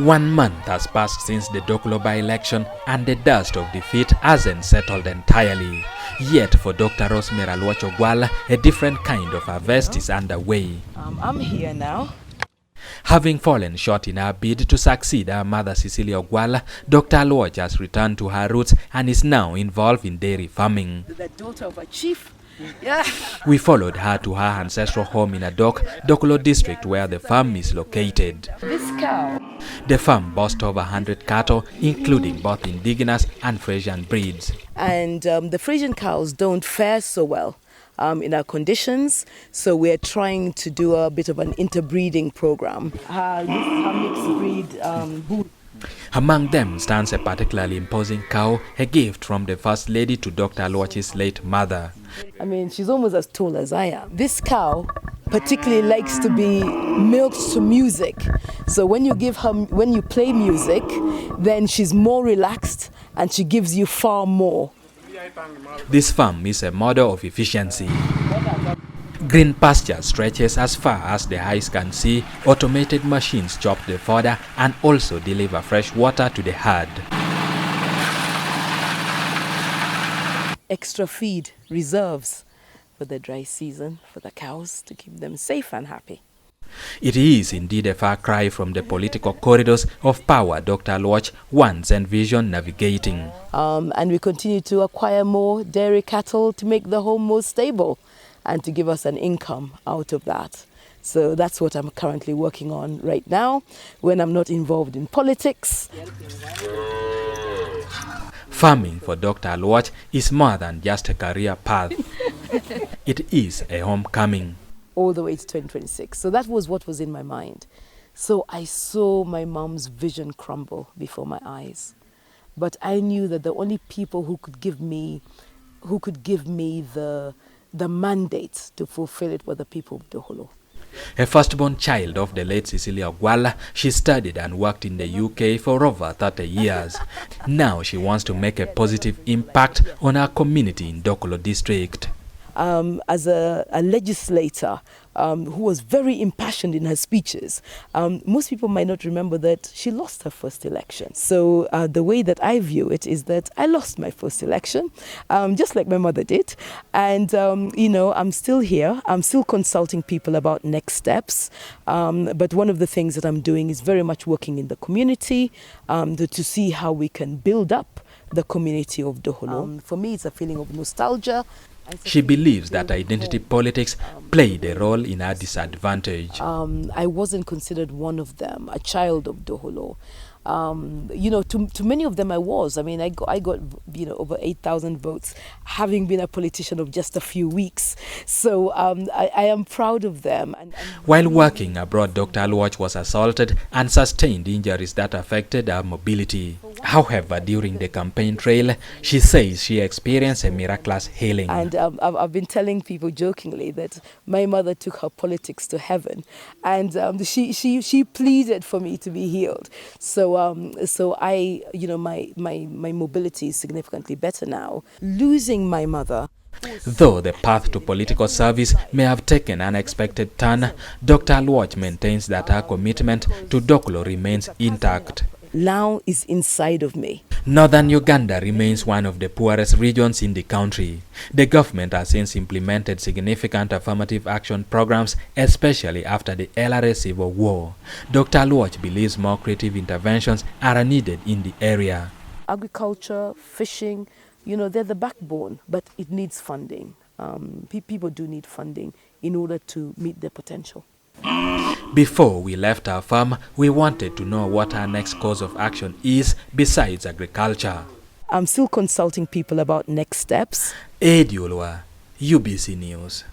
1 month has passed since the Dokolo by-election and the dust of defeat hasn't settled entirely. Yet for Dr. Rosemary Alwoc Ogwal, a different kind of harvest is underway. I'm here now. Having fallen short in her bid to succeed her mother Cecilia Ogwal, Dr. Alwoc has returned to her roots and is now involved in dairy farming. The daughter of a chief. Yeah. We followed her to her ancestral home in Adok, Dokolo District, where the farm is located. This cow. The farm boasts over 100 cattle, including both indigenous and Frisian breeds. And the Frisian cows don't fare so well in our conditions, so we're trying to do a bit of an interbreeding program. This is a mixed breed bull. Among them stands a particularly imposing cow, a gift from the First Lady to Dr. Alwoc's late mother. I mean, she's almost as tall as I am. This cow particularly likes to be milked to music. So when you play music, then she's more relaxed and she gives you far more. This farm is a model of efficiency. Green pasture stretches as far as the eyes can see. Automated machines chop the fodder and also deliver fresh water to the herd. Extra feed reserves for the dry season for the cows to keep them safe and happy. It is indeed a far cry from the political corridors of power Dr. Alwoc once envisioned navigating. And we continue to acquire more dairy cattle to make the home more stable and to give us an income out of that. So that's what I'm currently working on right now when I'm not involved in politics. Farming for Dr. Alwoc is more than just a career path. It is a homecoming. All the way to 2026. So that was what was in my mind. So I saw my mom's vision crumble before my eyes. But I knew that the only people who could give me the mandate to fulfill it were the people of Dokolo. A firstborn child of the late Cecilia Ogwal, she studied and worked in the UK for over 30 years. Now she wants to make a positive impact on her community in Dokolo District. As a legislator who was very impassioned in her speeches, most people might not remember that she lost her first election. So the way that I view it is that I lost my first election, just like my mother did. And, you know, I'm still here. I'm still consulting people about next steps. But one of the things that I'm doing is very much working in the community to see how we can build up the community of Dokolo. For me, it's a feeling of nostalgia. She believes that identity politics played a role in her disadvantage. I wasn't considered one of them, a child of Dokolo. You know, to many of them I was. I mean, I got you know, over 8,000 votes, having been a politician of just a few weeks. So I am proud of them. While working abroad, Dr. Alwoc was assaulted and sustained injuries that affected her mobility. However, during the campaign trail, she says she experienced a miraculous healing. And I've been telling people jokingly that my mother took her politics to heaven, and she pleaded for me to be healed. So I, you know, my mobility is significantly better now. Losing my mother. Though the path to political service may have taken an unexpected turn, Dr. Alwoc maintains that her commitment to Dokolo remains intact. Now is inside of me. Northern Uganda remains one of the poorest regions in the country. The government has since implemented significant affirmative action programs, especially after the LRA civil war. Dr. Alwoc believes more creative interventions are needed in the area. Agriculture, fishing, you know, they're the backbone, but it needs funding. People do need funding in order to meet their potential. Before we left our farm, we wanted to know what our next course of action is besides agriculture. I'm still consulting people about next steps. Eddy, Olwa, UBC News.